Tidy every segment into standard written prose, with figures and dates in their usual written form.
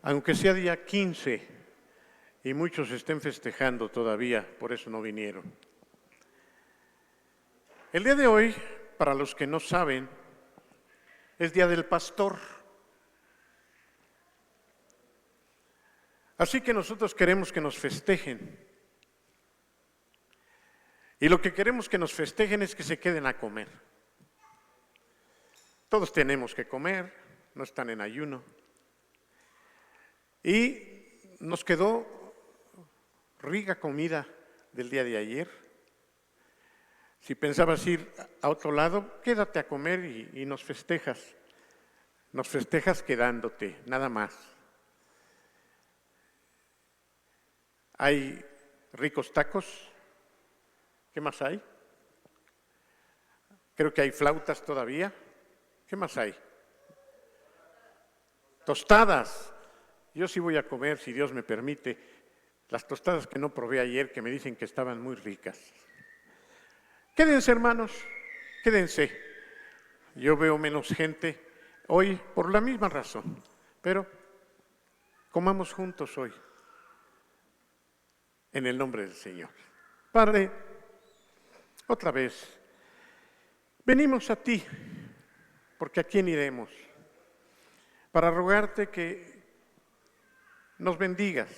Aunque sea día 15 y muchos estén festejando todavía, por eso no vinieron. El día de hoy, para los que no saben, es Día del Pastor. Así que nosotros queremos que nos festejen. Y lo que queremos que nos festejen es que se queden a comer. Todos tenemos que comer, no están en ayuno. Y nos quedó rica comida del día de ayer. Si pensabas ir a otro lado, quédate a comer y nos festejas. Nos festejas quedándote, nada más. Hay ricos tacos. ¿Qué más hay? Creo que hay flautas todavía. ¿Qué más hay? Tostadas. Yo sí voy a comer, si Dios me permite, las tostadas que no probé ayer, que me dicen que estaban muy ricas. Quédense, hermanos, quédense. Yo veo menos gente hoy por la misma razón, pero comamos juntos hoy, en el nombre del Señor. Padre, otra vez, venimos a ti, porque ¿a quién iremos? Para rogarte que nos bendigas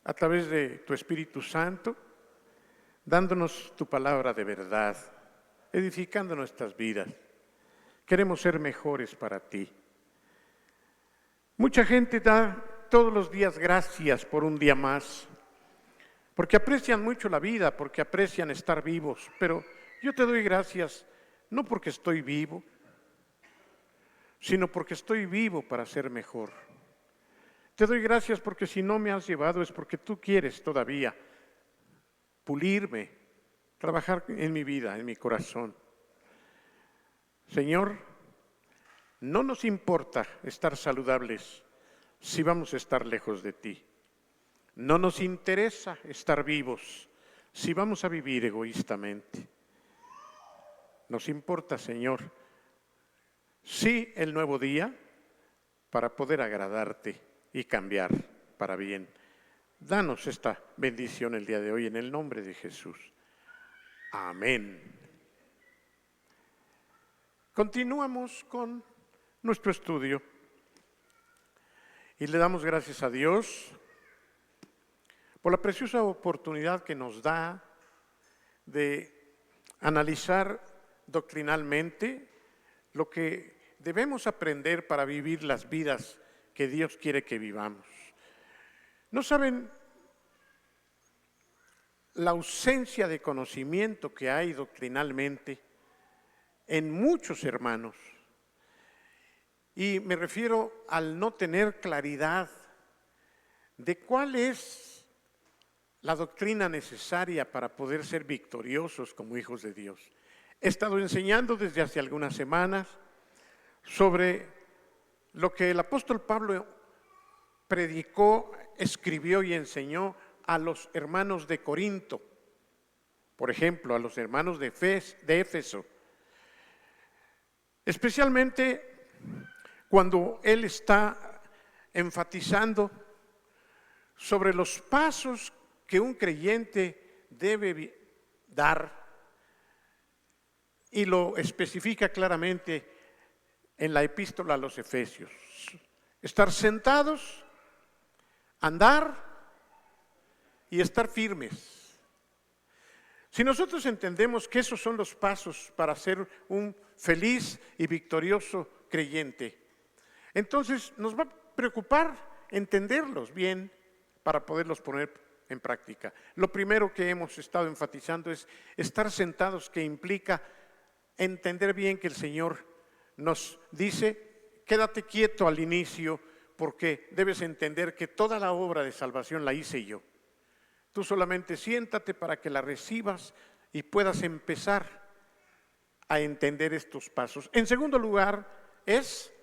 a través de tu Espíritu Santo, dándonos tu palabra de verdad, edificando nuestras vidas. Queremos ser mejores para ti. Mucha gente da todos los días gracias por un día más, porque aprecian mucho la vida, porque aprecian estar vivos, pero yo te doy gracias no porque estoy vivo, sino porque estoy vivo para ser mejor. Te doy gracias porque si no me has llevado es porque tú quieres todavía pulirme, trabajar en mi vida, en mi corazón. Señor, no nos importa estar saludables si vamos a estar lejos de ti. No nos interesa estar vivos si vamos a vivir egoístamente. Nos importa, Señor, sí el nuevo día para poder agradarte y cambiar para bien. Danos esta bendición el día de hoy en el nombre de Jesús. Amén. Continuamos con nuestro estudio y le damos gracias a Dios por la preciosa oportunidad que nos da de analizar doctrinalmente lo que debemos aprender para vivir las vidas que Dios quiere que vivamos. ¿No saben la ausencia de conocimiento que hay doctrinalmente en muchos hermanos? Y me refiero al no tener claridad de cuál es la doctrina necesaria para poder ser victoriosos como hijos de Dios. He estado enseñando desde hace algunas semanas sobre lo que el apóstol Pablo predicó, escribió y enseñó a los hermanos de Corinto, por ejemplo, a los hermanos de Éfeso, especialmente cuando él está enfatizando sobre los pasos que un creyente debe dar y lo especifica claramente en la epístola a los Efesios. Estar sentados, andar y estar firmes. Si nosotros entendemos que esos son los pasos para ser un feliz y victorioso creyente, entonces nos va a preocupar entenderlos bien para poderlos poner en práctica. Lo primero que hemos estado enfatizando es estar sentados, que implica entender bien que el Señor nos dice, quédate quieto al inicio porque debes entender que toda la obra de salvación la hice yo. Tú solamente siéntate para que la recibas y puedas empezar a entender estos pasos. En segundo lugar, es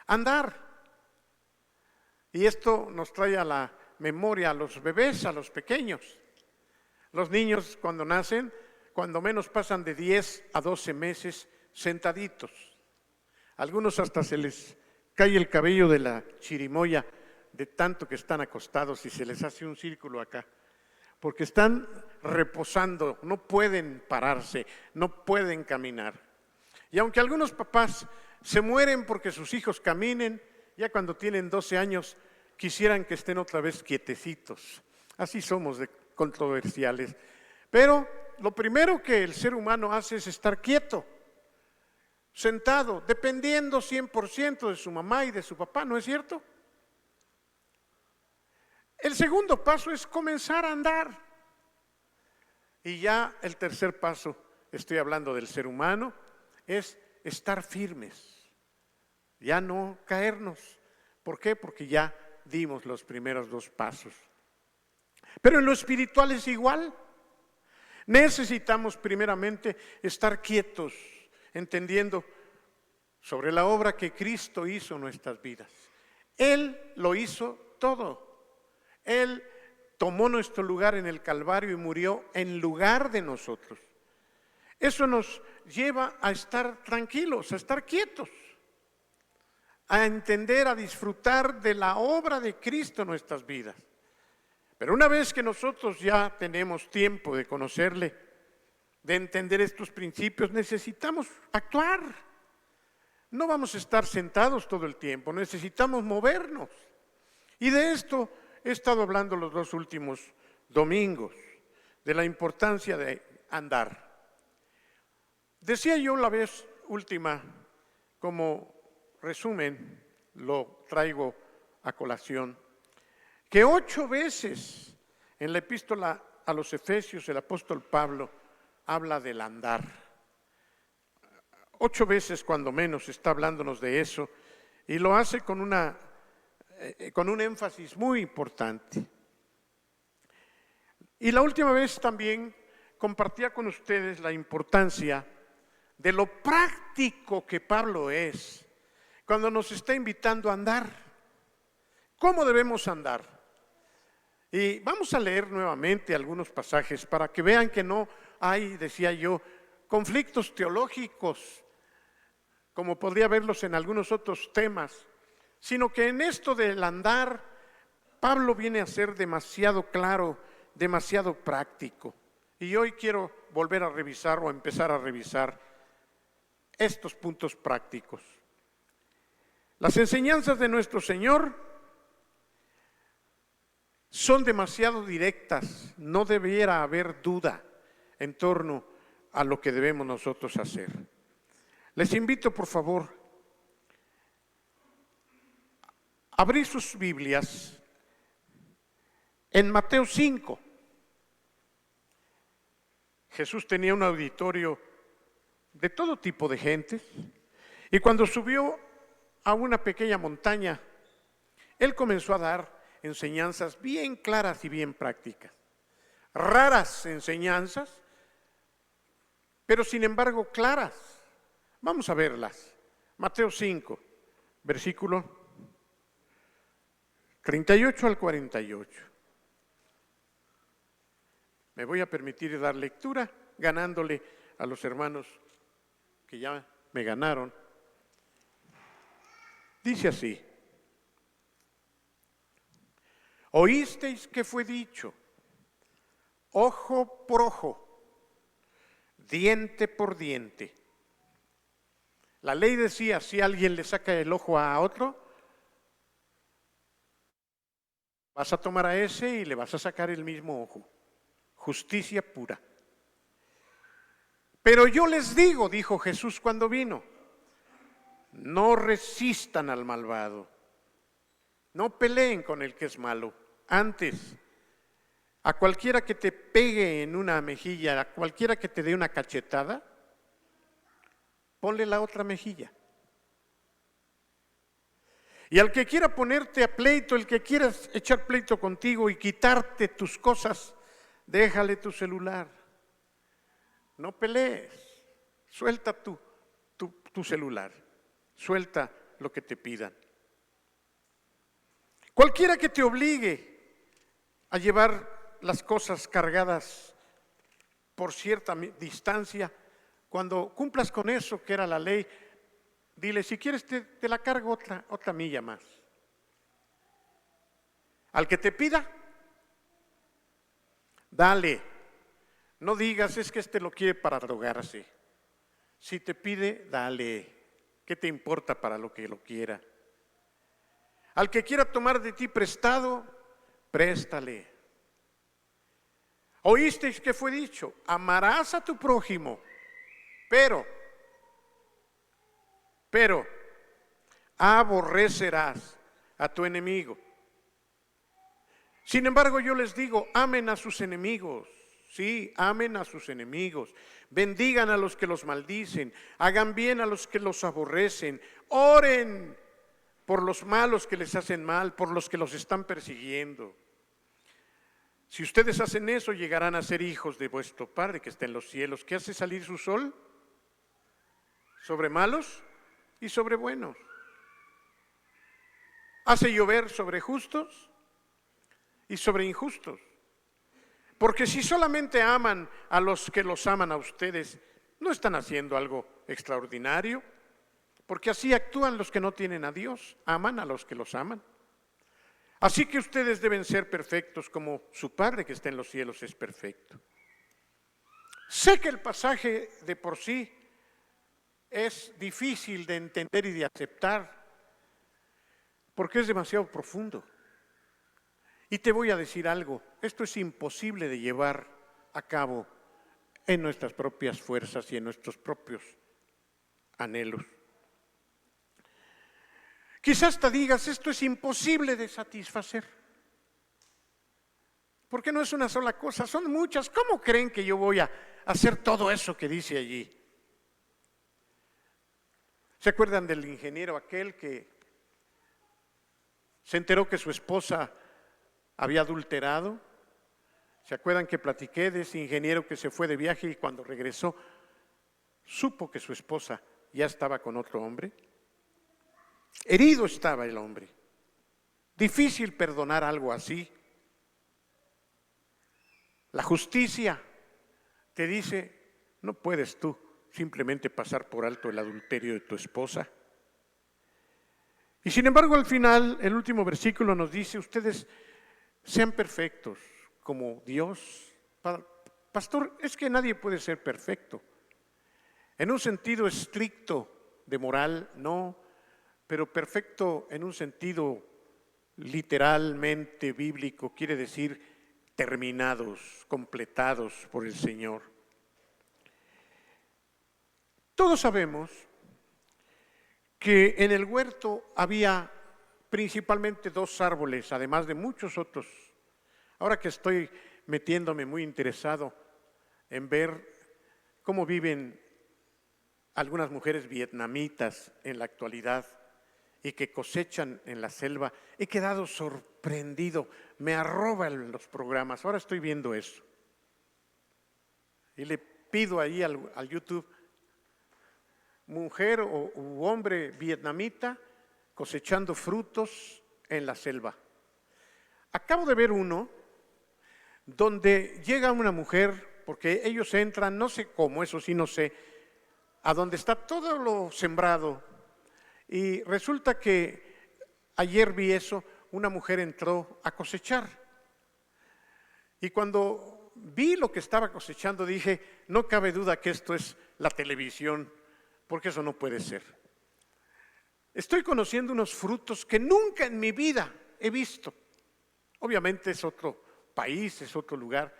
andar. Y esto nos trae a la memoria a los bebés, a los pequeños. Los niños cuando nacen, cuando menos pasan de 10 a 12 meses sentaditos. Algunos hasta se les cae el cabello de la chirimoya de tanto que están acostados y se les hace un círculo acá, porque están reposando, no pueden pararse, no pueden caminar. Y aunque algunos papás se mueren porque sus hijos caminen, ya cuando tienen 12 años quisieran que estén otra vez quietecitos. Así somos de controversiales. Pero lo primero que el ser humano hace es estar quieto, sentado, dependiendo 100% de su mamá y de su papá, ¿no es cierto? El segundo paso es comenzar a andar. Y ya el tercer paso, estoy hablando del ser humano, es estar firmes, ya no caernos. ¿Por qué? Porque ya dimos los primeros dos pasos. Pero en lo espiritual es igual. Necesitamos primeramente estar quietos, entendiendo sobre la obra que Cristo hizo en nuestras vidas. Él lo hizo todo. Él tomó nuestro lugar en el Calvario y murió en lugar de nosotros. Eso nos lleva a estar tranquilos, a estar quietos, a entender, a disfrutar de la obra de Cristo en nuestras vidas. Pero una vez que nosotros ya tenemos tiempo de conocerle, de entender estos principios, necesitamos actuar. No vamos a estar sentados todo el tiempo, necesitamos movernos. Y de esto he estado hablando los dos últimos domingos, de la importancia de andar. Decía yo la vez última, como resumen, lo traigo a colación, que 8 veces en la epístola a los Efesios el apóstol Pablo habla del andar. 8 veces cuando menos está hablándonos de eso y lo hace con un énfasis muy importante. Y la última vez también compartía con ustedes la importancia de lo práctico que Pablo es cuando nos está invitando a andar. ¿Cómo debemos andar? Y vamos a leer nuevamente algunos pasajes para que vean que no hay, decía yo, conflictos teológicos, como podría verlos en algunos otros temas, sino que en esto del andar, Pablo viene a ser demasiado claro, demasiado práctico. Y hoy quiero volver a revisar o empezar a revisar estos puntos prácticos. Las enseñanzas de nuestro Señor son demasiado directas, no debiera haber duda en torno a lo que debemos nosotros hacer. Les invito, por favor, a abrir sus Biblias en Mateo 5. Jesús tenía un auditorio de todo tipo de gentes y cuando subió a una pequeña montaña, Él comenzó a dar enseñanzas bien claras y bien prácticas. Raras enseñanzas, pero sin embargo claras. Vamos a verlas. Mateo 5, versículo 38 al 48. Me voy a permitir dar lectura, ganándole a los hermanos que ya me ganaron. Dice así: oísteis que fue dicho, ojo por ojo, diente por diente. La ley decía, si alguien le saca el ojo a otro, vas a tomar a ese y le vas a sacar el mismo ojo. Justicia pura. Pero yo les digo, dijo Jesús cuando vino, no resistan al malvado, no peleen con el que es malo. Antes, a cualquiera que te pegue en una mejilla, a cualquiera que te dé una cachetada, ponle la otra mejilla. Y al que quiera ponerte a pleito, el que quiera echar pleito contigo y quitarte tus cosas, déjale tu celular. No pelees, suelta tu celular, suelta lo que te pidan. Cualquiera que te obligue a llevar las cosas cargadas por cierta distancia, cuando cumplas con eso que era la ley, Dile, si quieres te la cargo otra milla más. Al que te pida, dale. No digas, es que este lo quiere para drogarse. Si te pide, dale. ¿Qué te importa para lo que lo quiera? Al que quiera tomar de ti prestado, préstale. ¿Oísteis que fue dicho? Amarás a tu prójimo, pero aborrecerás a tu enemigo. Sin embargo, yo les digo, amen a sus enemigos. Sí, amen a sus enemigos, bendigan a los que los maldicen, hagan bien a los que los aborrecen, oren por los malos que les hacen mal, por los que los están persiguiendo. Si ustedes hacen eso, llegarán a ser hijos de vuestro Padre que está en los cielos, que hace salir su sol sobre malos y sobre buenos. Hace llover sobre justos y sobre injustos. Porque si solamente aman a los que los aman a ustedes, no están haciendo algo extraordinario, porque así actúan los que no tienen a Dios, aman a los que los aman. Así que ustedes deben ser perfectos como su Padre que está en los cielos es perfecto. Sé que el pasaje de por sí es difícil de entender y de aceptar, porque es demasiado profundo. Y te voy a decir algo, esto es imposible de llevar a cabo en nuestras propias fuerzas y en nuestros propios anhelos. Quizás te digas, esto es imposible de satisfacer, porque no es una sola cosa, son muchas. ¿Cómo creen que yo voy a hacer todo eso que dice allí? ¿Se acuerdan del ingeniero aquel que se enteró que su esposa había adulterado? ¿Se acuerdan que platiqué de ese ingeniero que se fue de viaje y cuando regresó supo que su esposa ya estaba con otro hombre? Herido estaba el hombre. Difícil perdonar algo así. La justicia te dice, no puedes tú simplemente pasar por alto el adulterio de tu esposa. Y sin embargo, al final, el último versículo nos dice, ustedes sean perfectos como Dios. Pastor, es que nadie puede ser perfecto. En un sentido estricto de moral, no, pero perfecto en un sentido literalmente bíblico, quiere decir terminados, completados por el Señor. Todos sabemos que en el huerto había principalmente 2 árboles, además de muchos otros. Ahora que estoy metiéndome muy interesado en ver cómo viven algunas mujeres vietnamitas en la actualidad y que cosechan en la selva, he quedado sorprendido, me arroban los programas, ahora estoy viendo eso. Y le pido ahí al YouTube, mujer u hombre vietnamita cosechando frutos en la selva. Acabo de ver uno donde llega una mujer, porque ellos entran, no sé cómo, eso sí no sé, a donde está todo lo sembrado. Y resulta que ayer vi eso, una mujer entró a cosechar. Y cuando vi lo que estaba cosechando dije, no cabe duda que esto es la televisión, porque eso no puede ser. Estoy conociendo unos frutos que nunca en mi vida he visto. Obviamente es otro país, es otro lugar.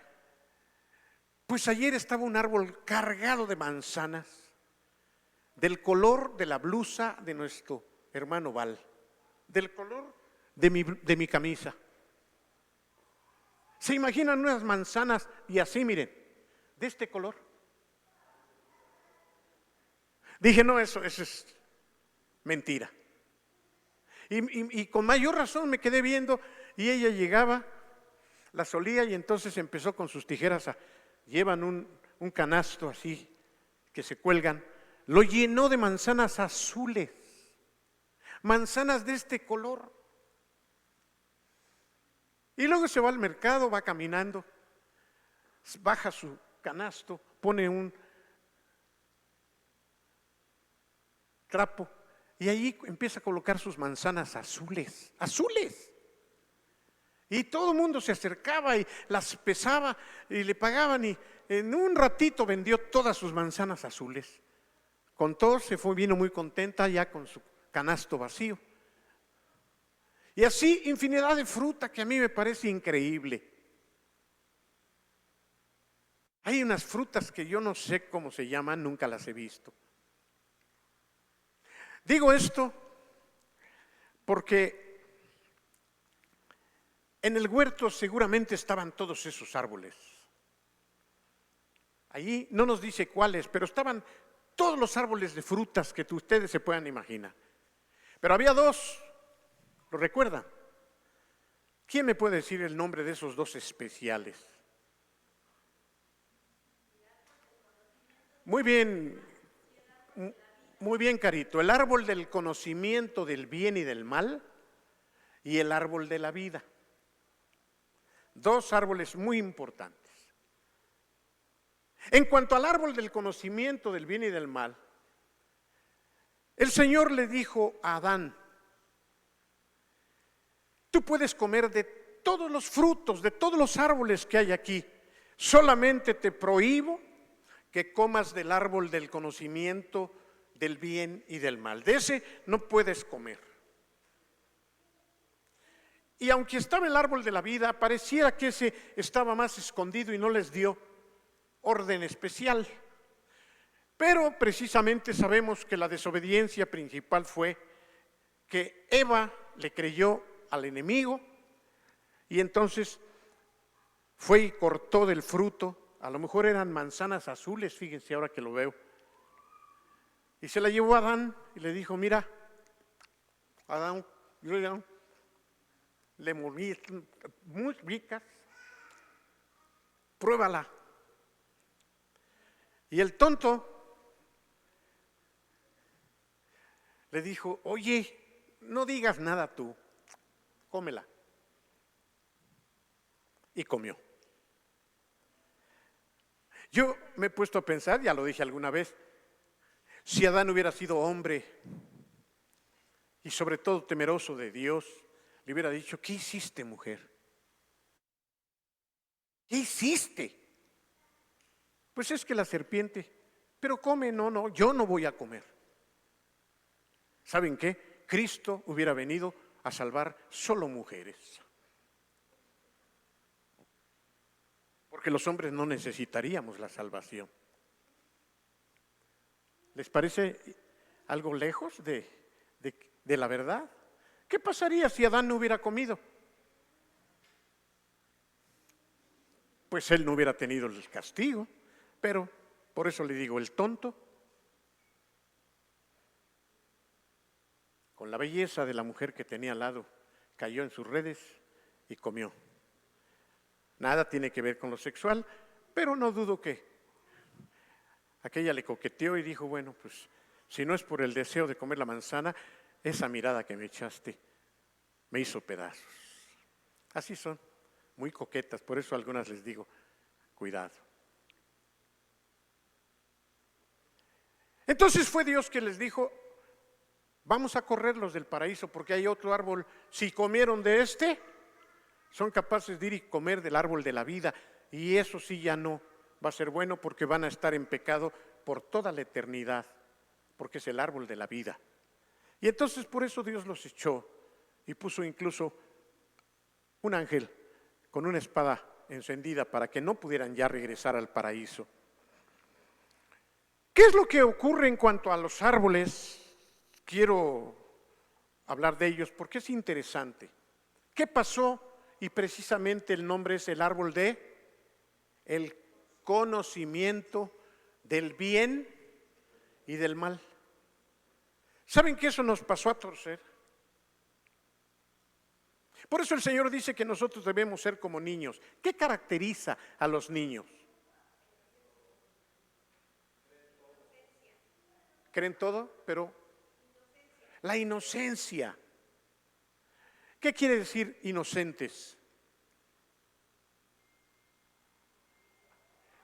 Pues ayer estaba un árbol cargado de manzanas, del color de la blusa de nuestro hermano Val, del color de mi camisa. ¿Se imaginan unas manzanas y así, miren, de este color? Dije, no, eso es mentira. Y con mayor razón me quedé viendo y ella llegaba, la solía y entonces empezó con sus tijeras, llevan un canasto así que se cuelgan, lo llenó de manzanas azules, manzanas de este color. Y luego se va al mercado, va caminando, baja su canasto, pone un trapo y allí empieza a colocar sus manzanas azules, azules. Y todo el mundo se acercaba y las pesaba y le pagaban, y en un ratito vendió todas sus manzanas azules. Contó, se fue, vino muy contenta ya con su canasto vacío. Y así infinidad de fruta que a mí me parece increíble. Hay unas frutas que yo no sé cómo se llaman, nunca las he visto. Digo esto porque en el huerto seguramente estaban todos esos árboles. Allí no nos dice cuáles, pero estaban todos los árboles de frutas que ustedes se puedan imaginar. Pero había dos, ¿lo recuerdan? ¿Quién me puede decir el nombre de esos dos especiales? Muy bien, muy bien, Carito. El árbol del conocimiento del bien y del mal y el árbol de la vida. Dos árboles muy importantes. En cuanto al árbol del conocimiento del bien y del mal, el Señor le dijo a Adán: tú puedes comer de todos los frutos, de todos los árboles que hay aquí, solamente te prohíbo que comas del árbol del conocimiento del bien y del mal. De ese no puedes comer. Y aunque estaba el árbol de la vida, pareciera que ese estaba más escondido y no les dio orden especial. Pero precisamente sabemos que la desobediencia principal fue que Eva le creyó al enemigo y entonces fue y cortó del fruto. A lo mejor eran manzanas azules, fíjense ahora que lo veo. Y se la llevó a Adán y le dijo: mira, Adán, le morí muy ricas, pruébala. Y el tonto le dijo: oye, no digas nada tú, cómela. Y comió. Yo me he puesto a pensar, ya lo dije alguna vez, si Adán hubiera sido hombre y sobre todo temeroso de Dios, le hubiera dicho: ¿qué hiciste, mujer? ¿Qué hiciste? Pues es que la serpiente, pero come. No, yo no voy a comer. ¿Saben qué? Cristo hubiera venido a salvar solo mujeres, porque los hombres no necesitaríamos la salvación. ¿Les parece algo lejos de la verdad? ¿Qué pasaría si Adán no hubiera comido? Pues él no hubiera tenido el castigo. Pero por eso le digo, el tonto, con la belleza de la mujer que tenía al lado, cayó en sus redes y comió. Nada tiene que ver con lo sexual, pero no dudo que aquella le coqueteó y dijo: bueno, pues si no es por el deseo de comer la manzana, esa mirada que me echaste me hizo pedazos. Así son, muy coquetas, por eso a algunas les digo: cuidado. Entonces fue Dios que les dijo: vamos a correrlos del paraíso porque hay otro árbol. Si comieron de este, son capaces de ir y comer del árbol de la vida, y eso sí ya no va a ser bueno, porque van a estar en pecado por toda la eternidad, porque es el árbol de la vida. Y entonces por eso Dios los echó y puso incluso un ángel con una espada encendida para que no pudieran ya regresar al paraíso. ¿Qué es lo que ocurre en cuanto a los árboles? Quiero hablar de ellos porque es interesante. ¿Qué pasó? Y precisamente el nombre es el árbol de el conocimiento del bien y del mal. ¿Saben que eso nos pasó a torcer? Por eso el Señor dice que nosotros debemos ser como niños. ¿Qué caracteriza a los niños? ¿Creen todo? Pero la inocencia. ¿Qué quiere decir inocentes?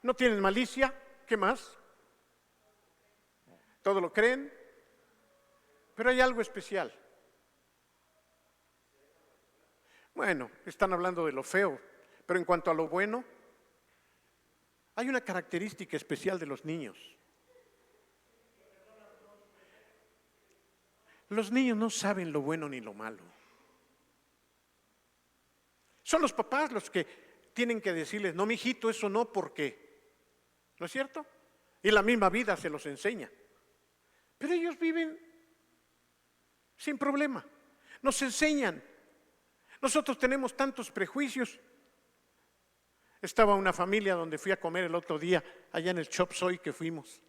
¿No tienen malicia? ¿Qué más? ¿Todo lo creen? Pero hay algo especial. Bueno, están hablando de lo feo, pero en cuanto a lo bueno, hay una característica especial de los niños. Los niños no saben lo bueno ni lo malo. Son los papás los que tienen que decirles, no, mijito, eso no, ¿por qué? ¿No es cierto? Y la misma vida se los enseña. Pero ellos viven sin problema. Nos enseñan. Nosotros tenemos tantos prejuicios. Estaba una familia donde fui a comer el otro día, allá en el Chop Suey que fuimos.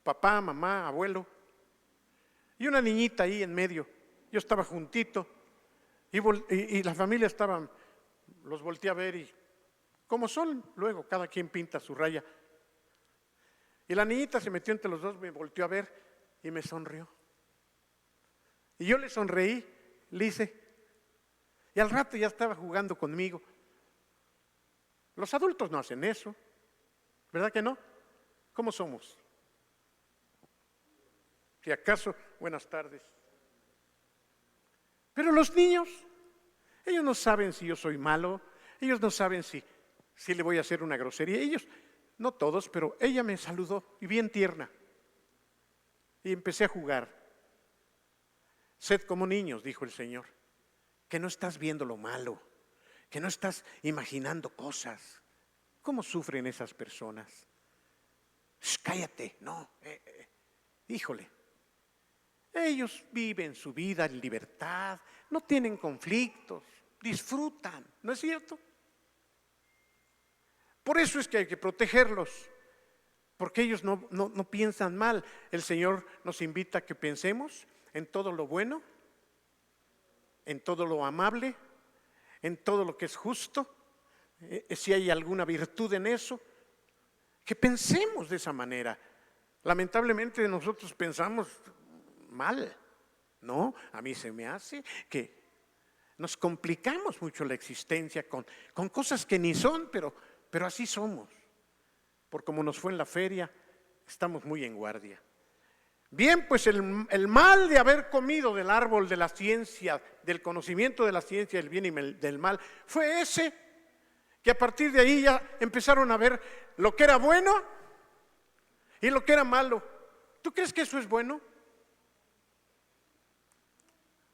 Papá, mamá, abuelo. Y una niñita ahí en medio. Yo estaba juntito. Y la familia estaban, los volteé a ver y como son, luego cada quien pinta su raya. Y la niñita se metió entre los dos, me volteó a ver y me sonrió. Y yo le sonreí, le hice. Y al rato ya estaba jugando conmigo. Los adultos no hacen eso, ¿verdad que no? ¿Cómo somos? Si acaso, buenas tardes. Pero los niños, ellos no saben si yo soy malo, ellos no saben si le voy a hacer una grosería. Ellos, no todos, pero ella me saludó y bien tierna. Y empecé a jugar. Sed como niños, dijo el Señor, que no estás viendo lo malo, que no estás imaginando cosas. ¿Cómo sufren esas personas? Cállate, no, híjole. Ellos viven su vida en libertad, no tienen conflictos, disfrutan, ¿no es cierto? Por eso es que hay que protegerlos, porque ellos no piensan mal. El Señor nos invita a que pensemos en todo lo bueno, en todo lo amable, en todo lo que es justo, si hay alguna virtud en eso, que pensemos de esa manera. Lamentablemente nosotros pensamos mal, ¿no? A mí se me hace que nos complicamos mucho la existencia con cosas que ni son, pero así somos. Por como nos fue en la feria, estamos muy en guardia. Bien, pues el mal de haber comido del árbol de la ciencia, del conocimiento de la ciencia del bien y del mal, fue ese, que a partir de ahí ya empezaron a ver lo que era bueno y lo que era malo. ¿Tú crees que eso es bueno?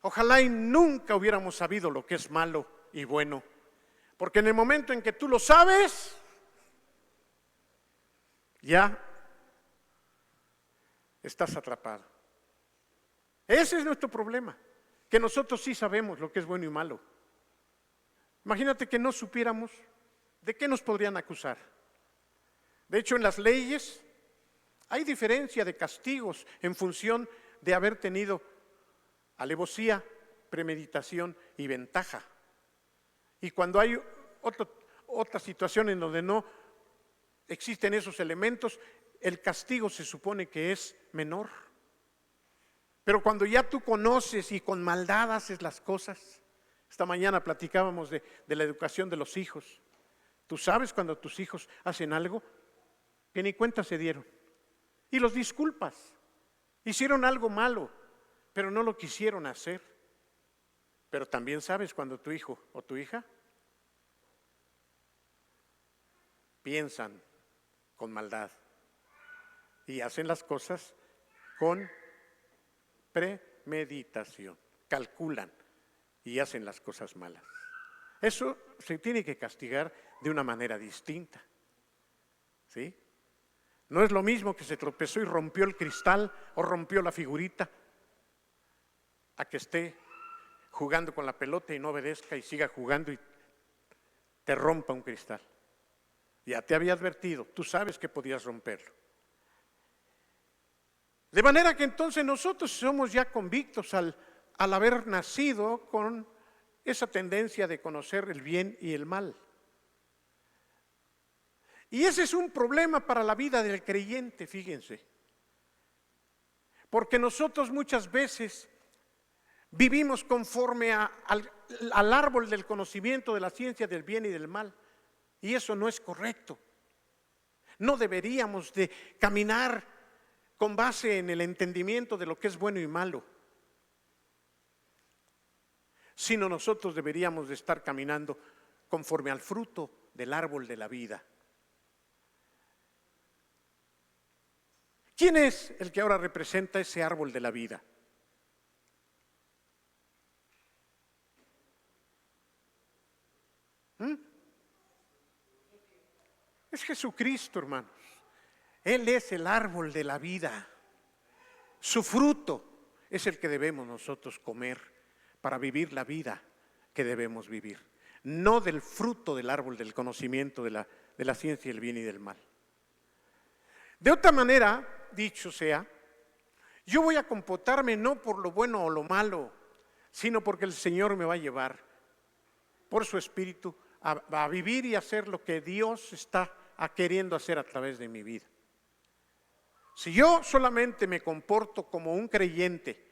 Ojalá y nunca hubiéramos sabido lo que es malo y bueno, porque en el momento en que tú lo sabes, ya estás atrapado. Ese es nuestro problema, que nosotros sí sabemos lo que es bueno y malo. Imagínate que no supiéramos, ¿de qué nos podrían acusar? De hecho, en las leyes hay diferencia de castigos en función de haber tenido alevosía, premeditación y ventaja. Y cuando hay otra situación en donde no existen esos elementos, el castigo se supone que es menor. Pero cuando ya tú conoces y con maldad haces las cosas, esta mañana platicábamos de la educación de los hijos. Tú sabes cuando tus hijos hacen algo que ni cuenta se dieron y los disculpas. Hicieron algo malo, pero no lo quisieron hacer. Pero también sabes cuando tu hijo o tu hija piensan con maldad y hacen las cosas con premeditación, calculan y hacen las cosas malas. Eso se tiene que castigar de una manera distinta, ¿sí? No es lo mismo que se tropezó y rompió el cristal o rompió la figurita a que esté jugando con la pelota y no obedezca y siga jugando y te rompa un cristal. Ya te había advertido, tú sabes que podías romperlo. De manera que entonces nosotros somos ya convictos al haber nacido con esa tendencia de conocer el bien y el mal. Y ese es un problema para la vida del creyente, fíjense. Porque nosotros muchas veces vivimos conforme al árbol del conocimiento de la ciencia del bien y del mal. Y eso no es correcto. No deberíamos de caminar con base en el entendimiento de lo que es bueno y malo, sino nosotros deberíamos de estar caminando conforme al fruto del árbol de la vida. ¿Quién es el que ahora representa ese árbol de la vida? Es Jesucristo, hermanos. Él es el árbol de la vida. Su fruto es el que debemos nosotros comer para vivir la vida que debemos vivir. No del fruto del árbol del conocimiento de la ciencia del bien y del mal. De otra manera, dicho sea, yo voy a comportarme no por lo bueno o lo malo, sino porque el Señor me va a llevar por su Espíritu a vivir y hacer lo que Dios está queriendo hacer a través de mi vida. Si yo solamente me comporto como un creyente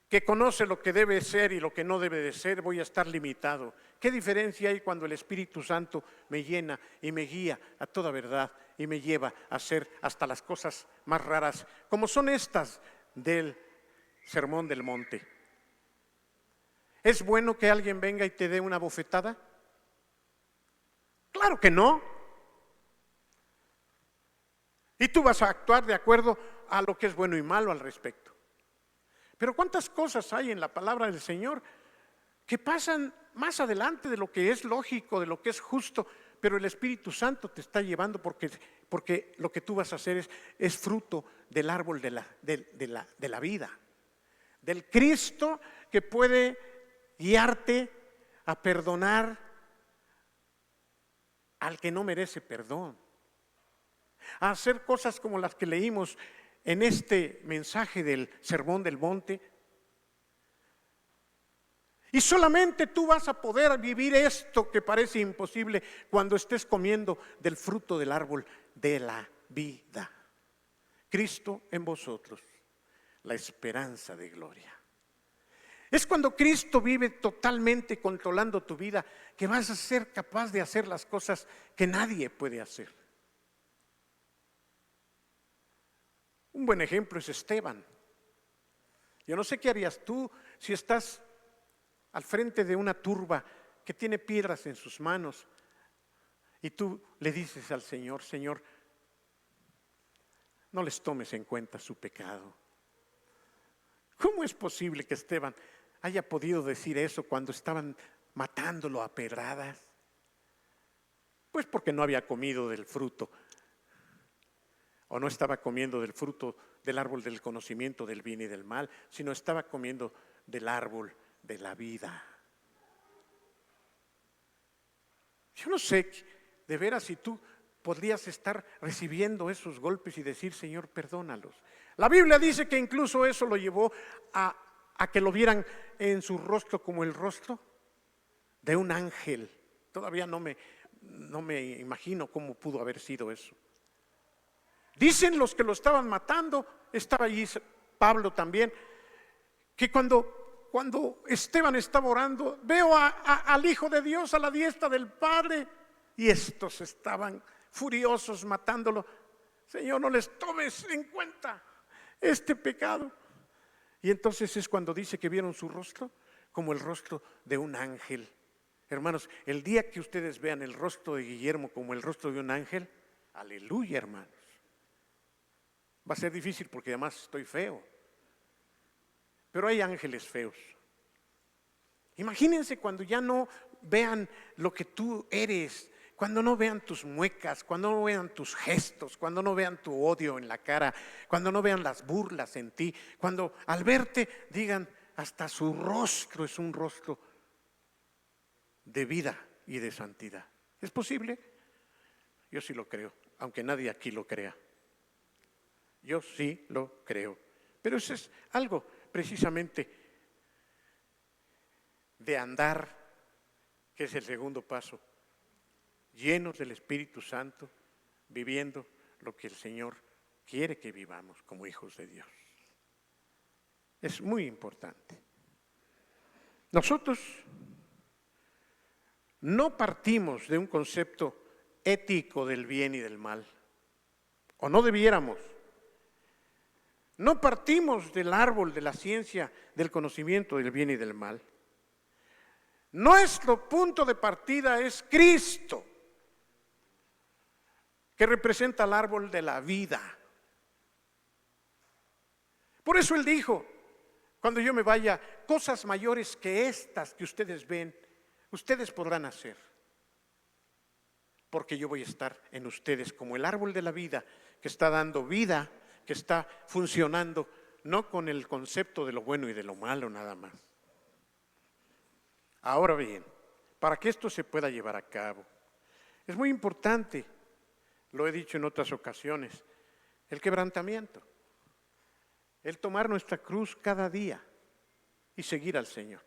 que conoce lo que debe ser y lo que no debe de ser, voy a estar limitado. ¿Qué diferencia hay cuando el Espíritu Santo me llena y me guía a toda verdad y me lleva a hacer hasta las cosas más raras, como son estas del Sermón del Monte? ¿Es bueno que alguien venga y te dé una bofetada? Claro que no. Y tú vas a actuar de acuerdo a lo que es bueno y malo al respecto. Pero ¿cuántas cosas hay en la palabra del Señor que pasan más adelante de lo que es lógico, de lo que es justo, pero el Espíritu Santo te está llevando porque lo que tú vas a hacer es fruto del árbol de la vida, del Cristo que puede guiarte a perdonar al que no merece perdón, a hacer cosas como las que leímos en este mensaje del Sermón del Monte. Y solamente tú vas a poder vivir esto que parece imposible cuando estés comiendo del fruto del árbol de la vida. Cristo en vosotros, la esperanza de gloria. Es cuando Cristo vive totalmente controlando tu vida que vas a ser capaz de hacer las cosas que nadie puede hacer. Un buen ejemplo es Esteban. Yo no sé qué harías tú si estás al frente de una turba que tiene piedras en sus manos y tú le dices al Señor: Señor, no les tomes en cuenta su pecado. ¿Cómo es posible que Esteban haya podido decir eso cuando estaban matándolo a pedradas? Pues porque no había comido del fruto, o no estaba comiendo del fruto del árbol del conocimiento del bien y del mal, sino estaba comiendo del árbol de la vida. Yo no sé de veras si tú podrías estar recibiendo esos golpes y decir: Señor, perdónalos. La Biblia dice que incluso eso lo llevó a que lo vieran en su rostro como el rostro de un ángel. Todavía no me imagino cómo pudo haber sido eso. Dicen los que lo estaban matando, estaba allí Pablo también, que cuando Esteban estaba orando, veo al Hijo de Dios a la diestra del Padre, y estos estaban furiosos matándolo. Señor, no les tomes en cuenta este pecado. Y entonces es cuando dice que vieron su rostro como el rostro de un ángel. Hermanos, el día que ustedes vean el rostro de Guillermo como el rostro de un ángel, aleluya, hermanos. Va a ser difícil porque además estoy feo. Pero hay ángeles feos. Imagínense cuando ya no vean lo que tú eres, cuando no vean tus muecas, cuando no vean tus gestos, cuando no vean tu odio en la cara, cuando no vean las burlas en ti, cuando al verte digan: hasta su rostro es un rostro de vida y de santidad. ¿Es posible? Yo sí lo creo, aunque nadie aquí lo crea. Yo sí lo creo. Pero eso es algo precisamente de andar, que es el segundo paso, llenos del Espíritu Santo, viviendo lo que el Señor quiere que vivamos como hijos de Dios. Es muy importante. Nosotros no partimos de un concepto ético del bien y del mal, o no debiéramos. No partimos del árbol de la ciencia, del conocimiento del bien y del mal. Nuestro punto de partida es Cristo, que representa el árbol de la vida. Por eso Él dijo, cuando yo me vaya, cosas mayores que estas que ustedes ven, ustedes podrán hacer. Porque yo voy a estar en ustedes como el árbol de la vida, que está dando vida, que está funcionando, no con el concepto de lo bueno y de lo malo nada más. Ahora bien, para que esto se pueda llevar a cabo, es muy importante, lo he dicho en otras ocasiones, el quebrantamiento, el tomar nuestra cruz cada día y seguir al Señor.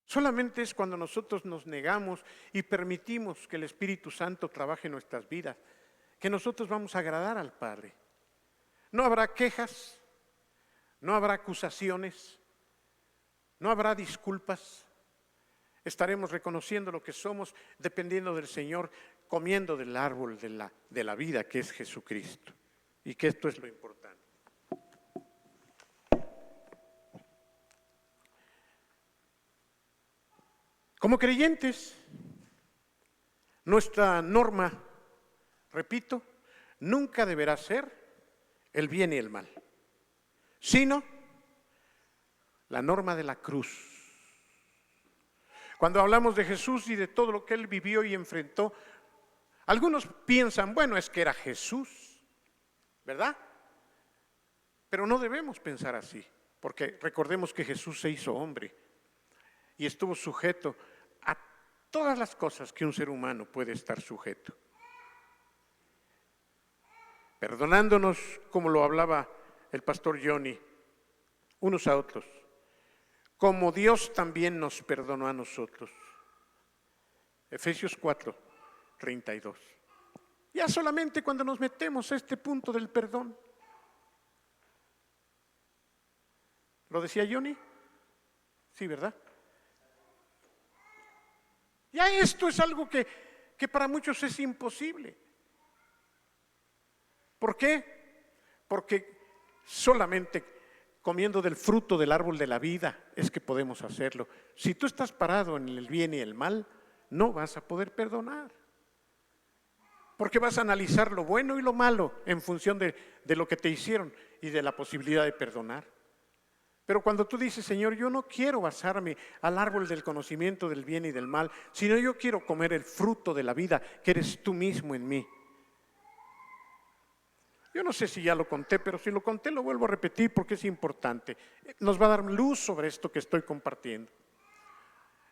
Solamente es cuando nosotros nos negamos y permitimos que el Espíritu Santo trabaje en nuestras vidas, que nosotros vamos a agradar al Padre. No habrá quejas, no habrá acusaciones, no habrá disculpas. Estaremos reconociendo lo que somos, dependiendo del Señor, comiendo del árbol de la vida, que es Jesucristo. Y que esto es lo importante. Como creyentes, nuestra norma, repito, nunca deberá ser el bien y el mal, sino la norma de la cruz. Cuando hablamos de Jesús y de todo lo que Él vivió y enfrentó, algunos piensan, bueno, es que era Jesús, ¿verdad? Pero no debemos pensar así, porque recordemos que Jesús se hizo hombre y estuvo sujeto a todas las cosas que un ser humano puede estar sujeto. Perdonándonos, como lo hablaba el pastor Johnny, unos a otros, como Dios también nos perdonó a nosotros. Efesios 4:32. Ya solamente cuando nos metemos a este punto del perdón. ¿Lo decía Johnny? Sí, ¿verdad? Ya esto es algo que para muchos es imposible. ¿Por qué? Porque solamente comiendo del fruto del árbol de la vida es que podemos hacerlo. Si tú estás parado en el bien y el mal, no vas a poder perdonar. Porque vas a analizar lo bueno y lo malo en función de lo que te hicieron y de la posibilidad de perdonar. Pero cuando tú dices, Señor, yo no quiero basarme al árbol del conocimiento del bien y del mal, sino yo quiero comer el fruto de la vida, que eres tú mismo en mí. Yo no sé si ya lo conté, pero si lo conté lo vuelvo a repetir porque es importante. Nos va a dar luz sobre esto que estoy compartiendo.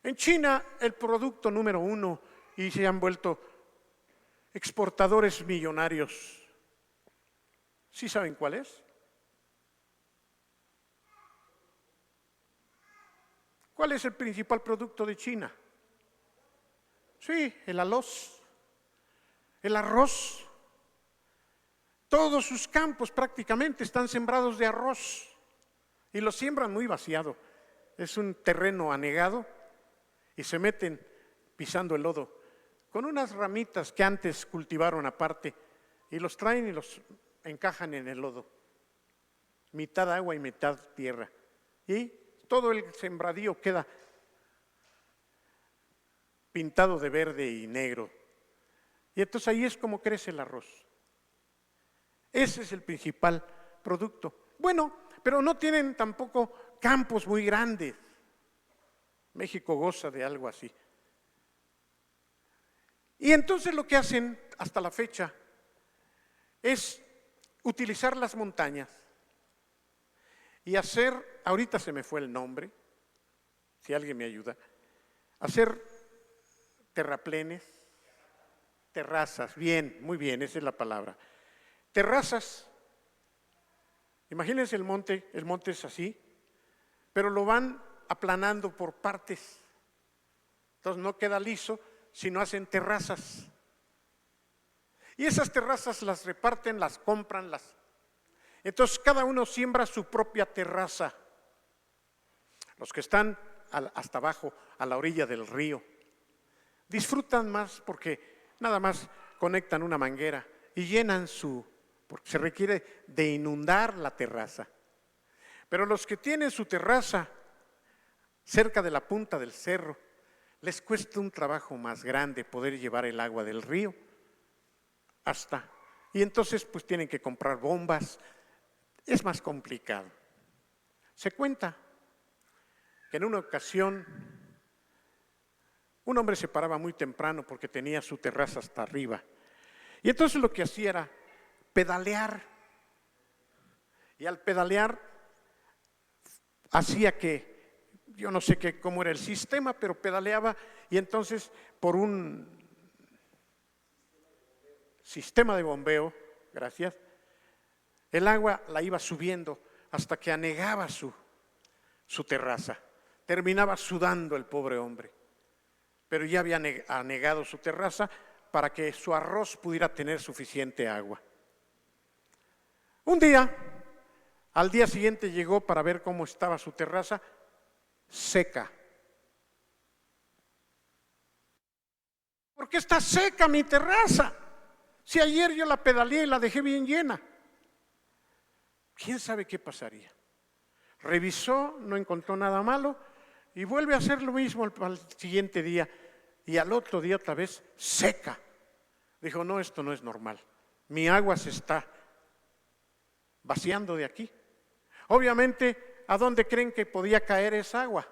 En China, el producto número 1, y se han vuelto exportadores millonarios. ¿Sí saben cuál es? ¿Cuál es el principal producto de China? Sí, el arroz. El arroz. Todos sus campos prácticamente están sembrados de arroz y lo siembran muy vaciado. Es un terreno anegado y se meten pisando el lodo con unas ramitas que antes cultivaron aparte y los traen y los encajan en el lodo. Mitad agua y mitad tierra. Y todo el sembradío queda pintado de verde y negro. Y entonces ahí es como crece el arroz. Ese es el principal producto. Bueno, pero no tienen tampoco campos muy grandes. México goza de algo así. Y entonces lo que hacen hasta la fecha es utilizar las montañas y hacer, ahorita se me fue el nombre, si alguien me ayuda, hacer terraplenes, terrazas, bien, muy bien, esa es la palabra. Terrazas, imagínense el monte es así, pero lo van aplanando por partes. Entonces no queda liso, sino hacen terrazas. Y esas terrazas las reparten, las compran, entonces cada uno siembra su propia terraza. Los que están hasta abajo, a la orilla del río, disfrutan más porque nada más conectan una manguera y llenan su porque se requiere de inundar la terraza. Pero los que tienen su terraza cerca de la punta del cerro, les cuesta un trabajo más grande poder llevar el agua del río hasta. Y entonces pues tienen que comprar bombas, es más complicado. Se cuenta que en una ocasión un hombre se paraba muy temprano porque tenía su terraza hasta arriba. Y entonces lo que hacía era pedalear. Y al pedalear hacía que, yo no sé cómo era el sistema, pero pedaleaba y entonces por un sistema de bombeo, gracias, el agua la iba subiendo hasta que anegaba su terraza. Terminaba sudando el pobre hombre, pero ya había anegado su terraza para que su arroz pudiera tener suficiente agua. Un día, al día siguiente llegó para ver cómo estaba su terraza, seca. ¿Por qué está seca mi terraza? Si ayer yo la pedaleé y la dejé bien llena. ¿Quién sabe qué pasaría? Revisó, no encontró nada malo y vuelve a hacer lo mismo al siguiente día y al otro día otra vez seca. Dijo, no, esto no es normal. Mi agua se está vaciando de aquí. Obviamente, ¿a dónde creen que podía caer esa agua?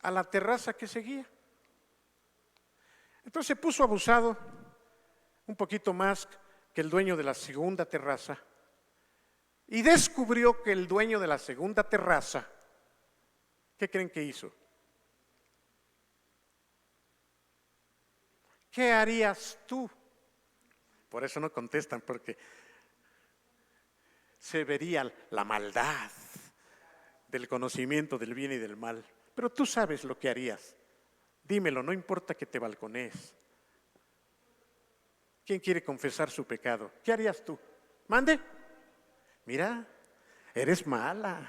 A la terraza que seguía. Entonces se puso abusado un poquito más que el dueño de la segunda terraza y descubrió que el dueño de la segunda terraza, ¿qué creen que hizo? ¿Qué harías tú? Por eso no contestan, porque se vería la maldad del conocimiento del bien y del mal. Pero tú sabes lo que harías. Dímelo, no importa que te balconees. ¿Quién quiere confesar su pecado? ¿Qué harías tú? Mande. Mira, eres mala.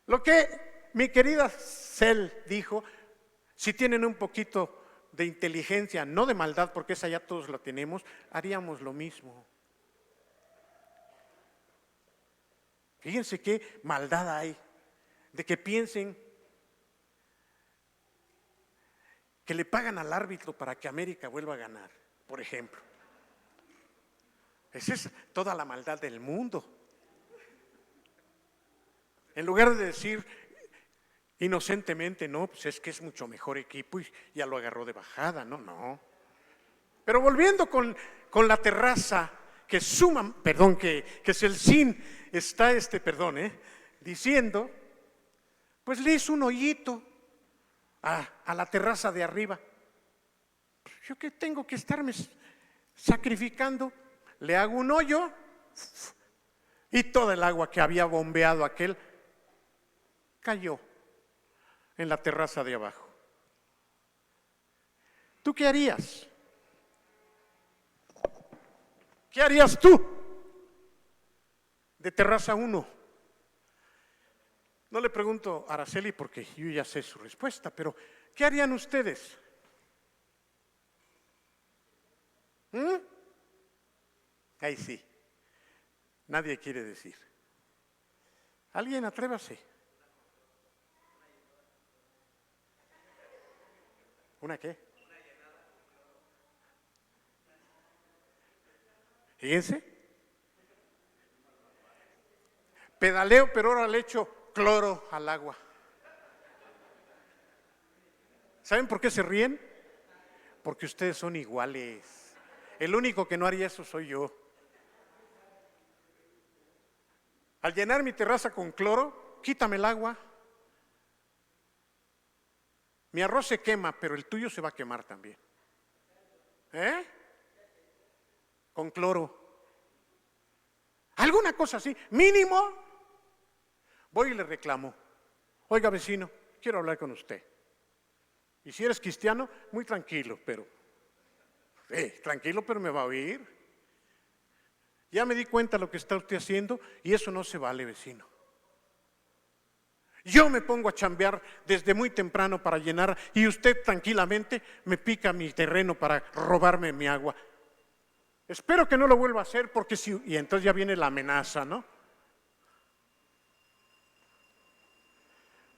Lo que mi querida Cel dijo, si tienen un poquito de inteligencia, no de maldad, porque esa ya todos la tenemos, haríamos lo mismo. Fíjense qué maldad hay de que piensen que le pagan al árbitro para que América vuelva a ganar, por ejemplo. Esa es toda la maldad del mundo. En lugar de decir inocentemente, no, pues es que es mucho mejor equipo y ya lo agarró de bajada, no. Pero volviendo con la terraza, que Celsin está diciendo, pues le hizo un hoyito a la terraza de arriba. Yo que tengo que estarme sacrificando, le hago un hoyo y toda el agua que había bombeado aquel cayó en la terraza de abajo. ¿Tú qué harías? ¿Qué harías tú de terraza 1? No le pregunto a Araceli porque yo ya sé su respuesta, pero ¿qué harían ustedes? Ahí sí, nadie quiere decir. ¿Alguien atrévase? ¿Una qué? Fíjense. Pedaleo, pero ahora le echo cloro al agua. ¿Saben por qué se ríen? Porque ustedes son iguales. El único que no haría eso soy yo. Al llenar mi terraza con cloro, quítame el agua. Mi arroz se quema, pero el tuyo se va a quemar también. Con cloro. Alguna cosa así, mínimo. Voy y le reclamo. Oiga, vecino, quiero hablar con usted. Y si eres cristiano, muy tranquilo, pero me va a oír. Ya me di cuenta de lo que está usted haciendo y eso no se vale, vecino. Yo me pongo a chambear desde muy temprano para llenar y usted tranquilamente me pica mi terreno para robarme mi agua. Espero que no lo vuelva a hacer porque si... Y entonces ya viene la amenaza, ¿no?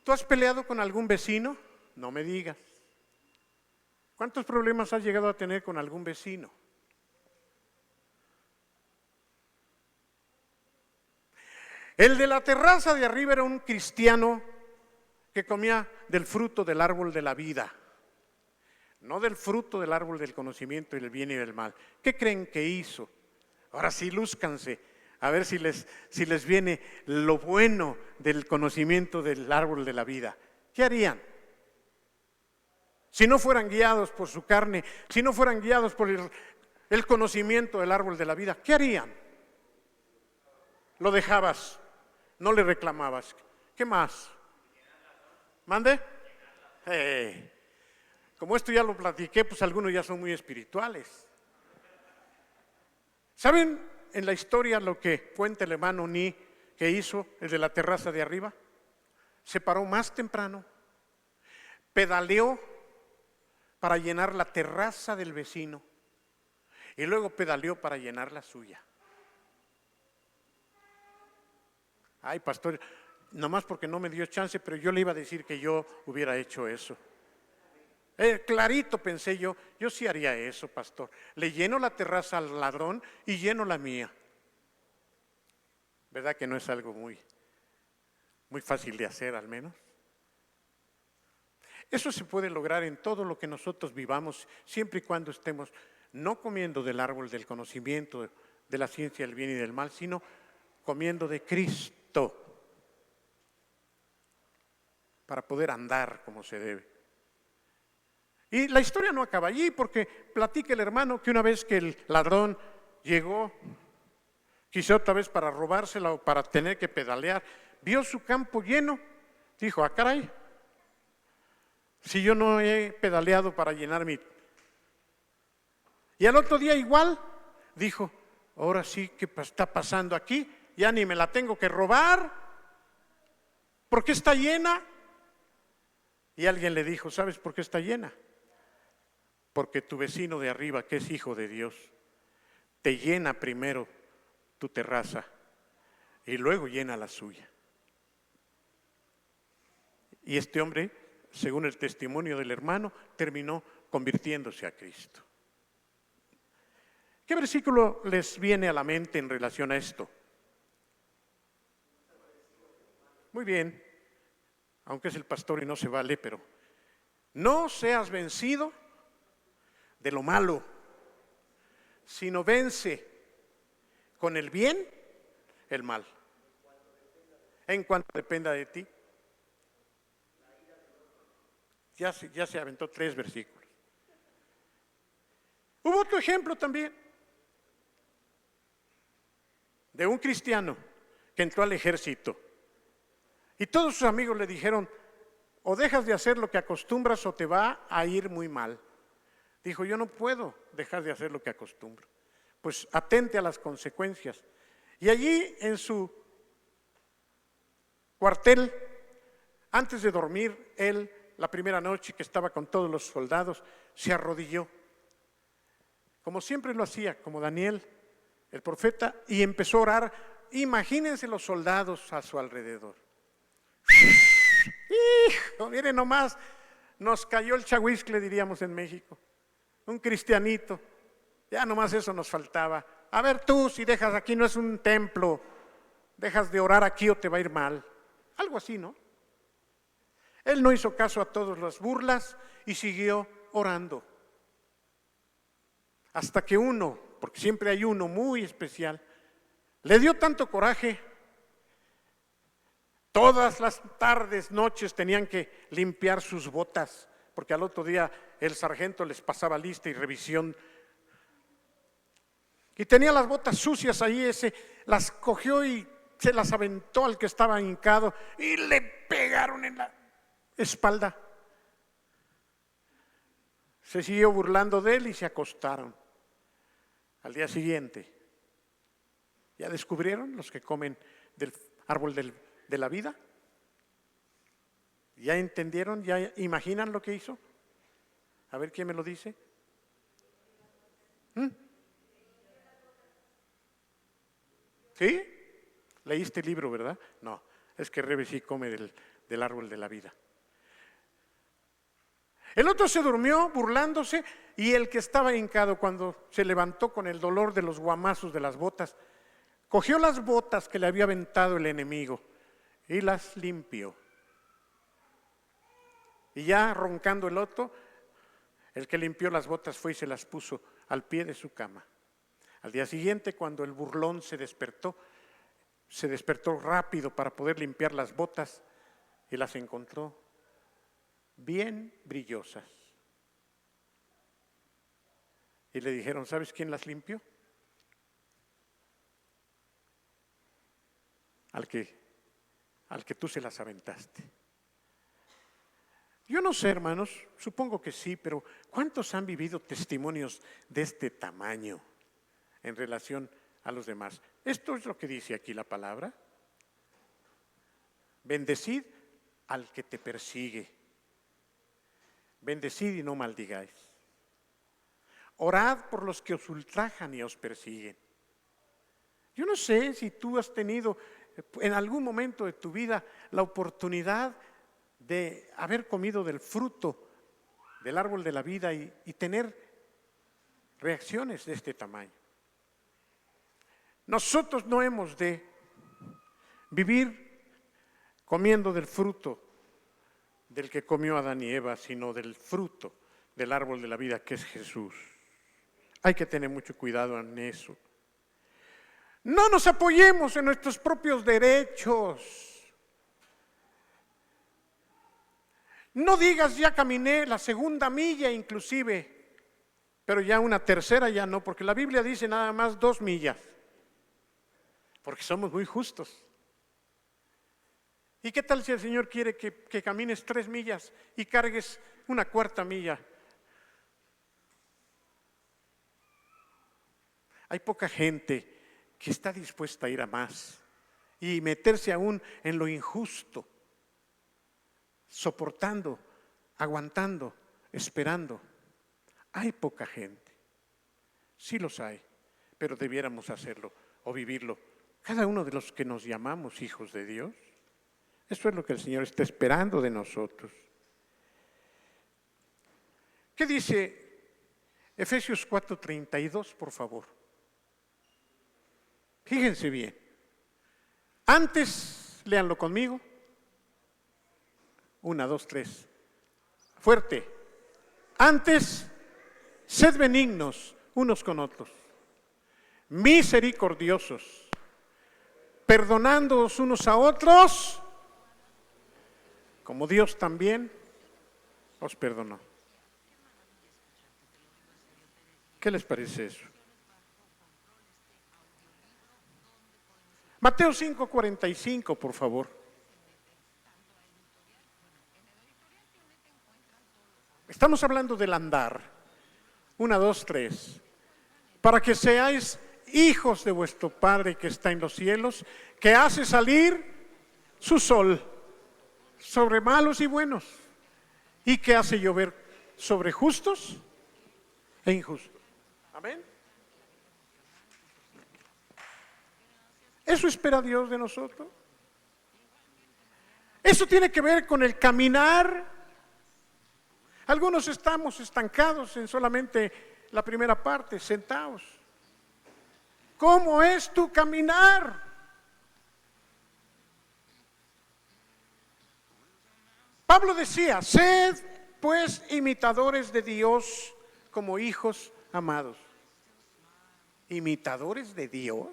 ¿Tú has peleado con algún vecino? No me digas. ¿Cuántos problemas has llegado a tener con algún vecino? El de la terraza de arriba era un cristiano que comía del fruto del árbol de la vida, no del fruto del árbol del conocimiento del bien y del mal. ¿Qué creen que hizo? Ahora sí, lúzcanse, a ver si les viene lo bueno del conocimiento del árbol de la vida. ¿Qué harían? Si no fueran guiados por su carne, si no fueran guiados por el conocimiento del árbol de la vida, ¿qué harían? Lo dejabas, no le reclamabas. ¿Qué más? ¿Mande? Como esto ya lo platiqué, pues algunos ya son muy espirituales. ¿Saben en la historia lo que cuenta el hermano Ni que hizo el de la terraza de arriba? Se paró más temprano, pedaleó para llenar la terraza del vecino y luego pedaleó para llenar la suya. Ay, pastor, nomás porque no me dio chance, pero yo le iba a decir que yo hubiera hecho eso. Clarito pensé yo sí haría eso, pastor. Le lleno la terraza al ladrón y lleno la mía. ¿Verdad que no es algo muy fácil de hacer al menos? Eso se puede lograr en todo lo que nosotros vivamos, siempre y cuando estemos no comiendo del árbol del conocimiento, de la ciencia del bien y del mal, sino comiendo de Cristo para poder andar como se debe. Y la historia no acaba allí, porque platica el hermano que una vez que el ladrón llegó, quizá otra vez para robársela o para tener que pedalear, vio su campo lleno, dijo, ah, caray, si yo no he pedaleado para llenar mi... Y al otro día igual, dijo, ahora sí, ¿qué está pasando aquí? Ya ni me la tengo que robar, ¿por qué está llena? Y alguien le dijo, ¿sabes por qué está llena? Porque tu vecino de arriba, que es hijo de Dios, te llena primero tu terraza y luego llena la suya. Y este hombre, según el testimonio del hermano, terminó convirtiéndose a Cristo. ¿Qué versículo les viene a la mente en relación a esto? Muy bien, aunque es el pastor y no se vale, pero no seas vencido de lo malo, sino vence con el bien el mal, en cuanto dependa de ti. Ya se aventó 3 versículos. Hubo otro ejemplo también de un cristiano que entró al ejército y todos sus amigos le dijeron, o dejas de hacer lo que acostumbras o te va a ir muy mal. Dijo, yo no puedo dejar de hacer lo que acostumbro. Pues atente a las consecuencias. Y allí en su cuartel, antes de dormir, él, la primera noche que estaba con todos los soldados, se arrodilló, como siempre lo hacía, como Daniel, el profeta, y empezó a orar. Imagínense los soldados a su alrededor. Hijo, miren nomás, nos cayó el chahuiscle, diríamos en México. Un cristianito, ya nomás eso nos faltaba. A ver tú, si dejas aquí, no es un templo, dejas de orar aquí o te va a ir mal. Algo así, ¿no? Él no hizo caso a todas las burlas y siguió orando. Hasta que uno, porque siempre hay uno muy especial, le dio tanto coraje. Todas las tardes, noches tenían que limpiar sus botas, porque al otro día el sargento les pasaba lista y revisión. Y tenía las botas sucias ahí, las cogió y se las aventó al que estaba hincado y le pegaron en la espalda. Se siguió burlando de él y se acostaron. Al día siguiente, ¿ya descubrieron los que comen del árbol de la vida? ¿Ya entendieron? ¿Ya imaginan lo que hizo? A ver, ¿quién me lo dice? ¿Sí? ¿Leíste el libro, verdad? No, es que Rebe sí come del árbol de la vida. El otro se durmió burlándose y el que estaba hincado, cuando se levantó con el dolor de los guamazos de las botas, cogió las botas que le había aventado el enemigo y las limpió. Y ya roncando el otro, el que limpió las botas fue y se las puso al pie de su cama. Al día siguiente, cuando el burlón se despertó rápido para poder limpiar las botas y las encontró bien brillosas. Y le dijeron, ¿sabes quién las limpió? Al que tú se las aventaste. Yo no sé, hermanos, supongo que sí, pero ¿cuántos han vivido testimonios de este tamaño en relación a los demás? Esto es lo que dice aquí la palabra. Bendecid al que te persigue. Bendecid y no maldigáis. Orad por los que os ultrajan y os persiguen. Yo no sé si tú has tenido en algún momento de tu vida la oportunidad de haber comido del fruto del árbol de la vida y tener reacciones de este tamaño. Nosotros no hemos de vivir comiendo del fruto del que comió Adán y Eva, sino del fruto del árbol de la vida que es Jesús. Hay que tener mucho cuidado en eso. No nos apoyemos en nuestros propios derechos. No digas ya caminé la segunda milla inclusive, pero ya una tercera ya no, porque la Biblia dice nada más 2 millas, porque somos muy justos. ¿Y qué tal si el Señor quiere que camines 3 millas y cargues una 4ª milla? Hay poca gente que está dispuesta a ir a más y meterse aún en lo injusto, soportando, aguantando, esperando. Hay poca gente, sí los hay, pero debiéramos hacerlo o vivirlo. Cada uno de los que nos llamamos hijos de Dios, eso es lo que el Señor está esperando de nosotros. ¿Qué dice Efesios 4:32, por favor? Fíjense bien. Antes, léanlo conmigo. 1, 2, 3. Fuerte. Antes, sed benignos unos con otros, misericordiosos, perdonándoos unos a otros, como Dios también os perdonó. ¿Qué les parece eso? Mateo 5:45, por favor. Estamos hablando del andar. 1, 2, 3. Para que seáis hijos de vuestro Padre que está en los cielos, que hace salir su sol sobre malos y buenos, y que hace llover sobre justos e injustos. Amén. ¿Eso espera Dios de nosotros? Eso tiene que ver con el caminar. Algunos estamos estancados en solamente la primera parte, sentados. ¿Cómo es tu caminar? Pablo decía, sed pues imitadores de Dios como hijos amados. ¿Imitadores de Dios?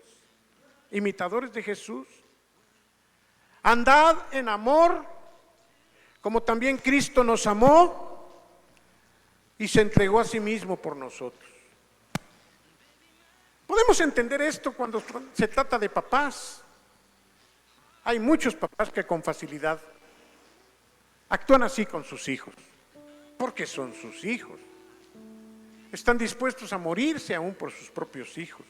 ¿Imitadores de Jesús? Andad en amor, como también Cristo nos amó y se entregó a sí mismo por nosotros. Podemos entender esto cuando se trata de papás. Hay muchos papás que con facilidad actúan así con sus hijos, porque son sus hijos. Están dispuestos a morirse aún por sus propios hijos.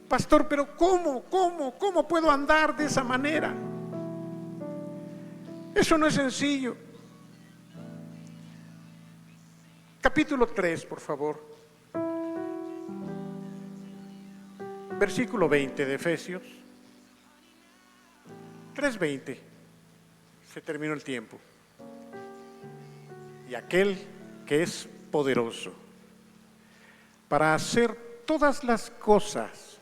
Pastor, pero ¿cómo puedo andar de esa manera? Eso no es sencillo. Capítulo 3, por favor. Versículo 20 de Efesios. 3:20. Se terminó el tiempo. Y aquel que es poderoso para hacer todas las cosas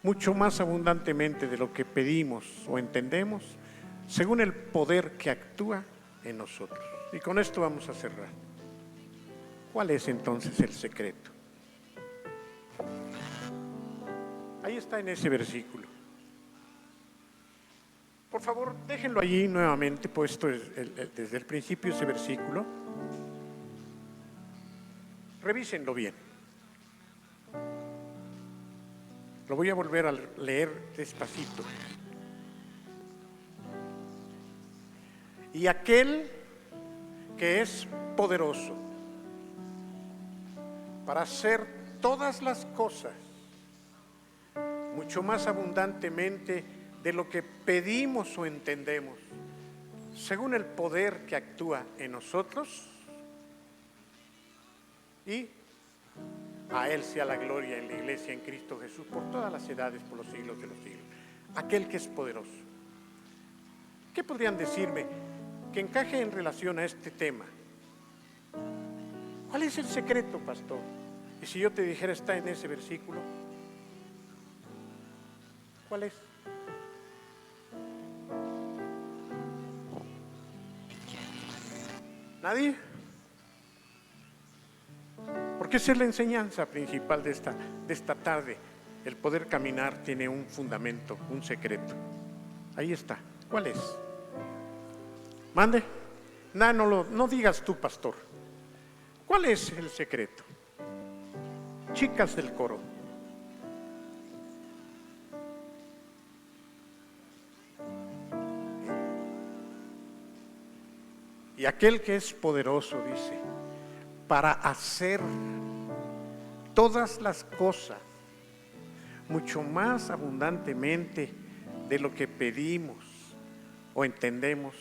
mucho más abundantemente de lo que pedimos o entendemos, según el poder que actúa en nosotros. Y con esto vamos a cerrar. ¿Cuál es entonces el secreto? Ahí está en ese versículo. Por favor, déjenlo allí nuevamente puesto desde el principio ese versículo. Revísenlo bien. Lo voy a volver a leer despacito. Y aquel que es poderoso para hacer todas las cosas mucho más abundantemente de lo que pedimos o entendemos, según el poder que actúa en nosotros, y a Él sea la gloria en la iglesia en Cristo Jesús por todas las edades, por los siglos de los siglos. Aquel que es poderoso. ¿Qué podrían decirme que encaje en relación a este tema? ¿Cuál es el secreto, pastor? Y si yo te dijera, está en ese versículo, ¿cuál es? ¿Nadie? Porque esa es la enseñanza principal de esta tarde. El poder caminar tiene un fundamento, un secreto. Ahí está. ¿Cuál es? Mande. No digas tú, pastor. ¿Cuál es el secreto? Chicas del coro. Y aquel que es poderoso, dice, para hacer todas las cosas mucho más abundantemente de lo que pedimos o entendemos,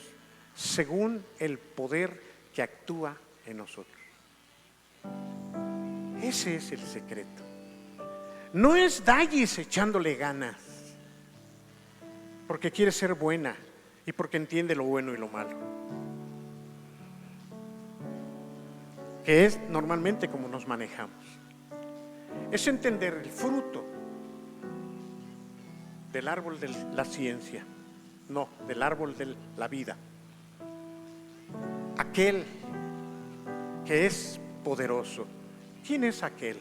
según el poder que actúa en nosotros. Ese es el secreto. No es Dallis echándole ganas porque quiere ser buena y porque entiende lo bueno y lo malo, que es normalmente como nos manejamos. Es entender el fruto del árbol de la ciencia, no, del árbol de la vida. Aquel que es poderoso. ¿Quién es aquel?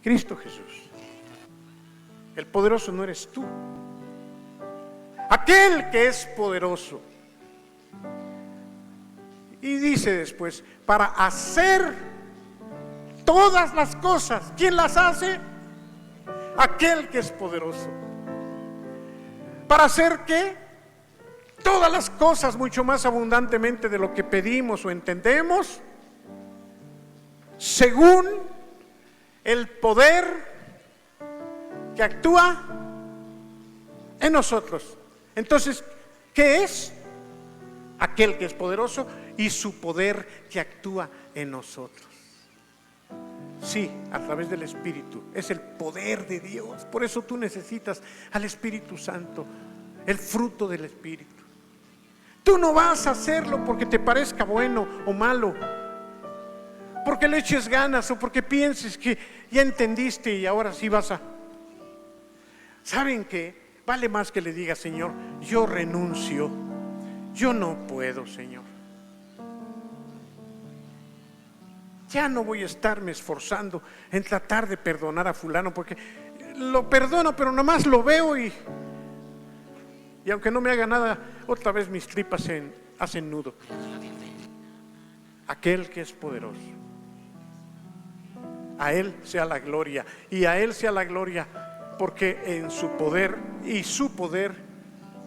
Cristo Jesús. El poderoso no eres tú. Aquel que es poderoso. Y dice después, para hacer todas las cosas. ¿Quién las hace? Aquel que es poderoso. ¿Para hacer qué? Todas las cosas mucho más abundantemente de lo que pedimos o entendemos, según el poder que actúa en nosotros. Entonces, ¿qué es? Aquel que es poderoso y su poder que actúa en nosotros. Sí, a través del Espíritu. Es el poder de Dios. Por eso tú necesitas al Espíritu Santo, el fruto del Espíritu. Tú no vas a hacerlo porque te parezca bueno o malo, porque le eches ganas o porque pienses que ya entendiste y ahora sí vas a... ¿Saben qué? Vale más que le diga, Señor, yo renuncio, yo no puedo, Señor. Ya no voy a estarme esforzando en tratar de perdonar a fulano, porque lo perdono, pero nomás lo veo y aunque no me haga nada, otra vez mis tripas hacen nudo. Aquel que es poderoso, a Él sea la gloria, y a Él sea la gloria porque en su poder, y su poder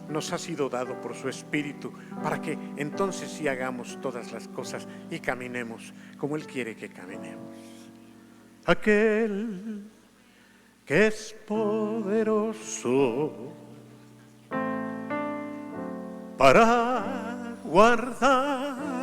nos ha sido dado por su Espíritu, para que entonces sí hagamos todas las cosas y caminemos como Él quiere que caminemos. Aquel que es poderoso para guardar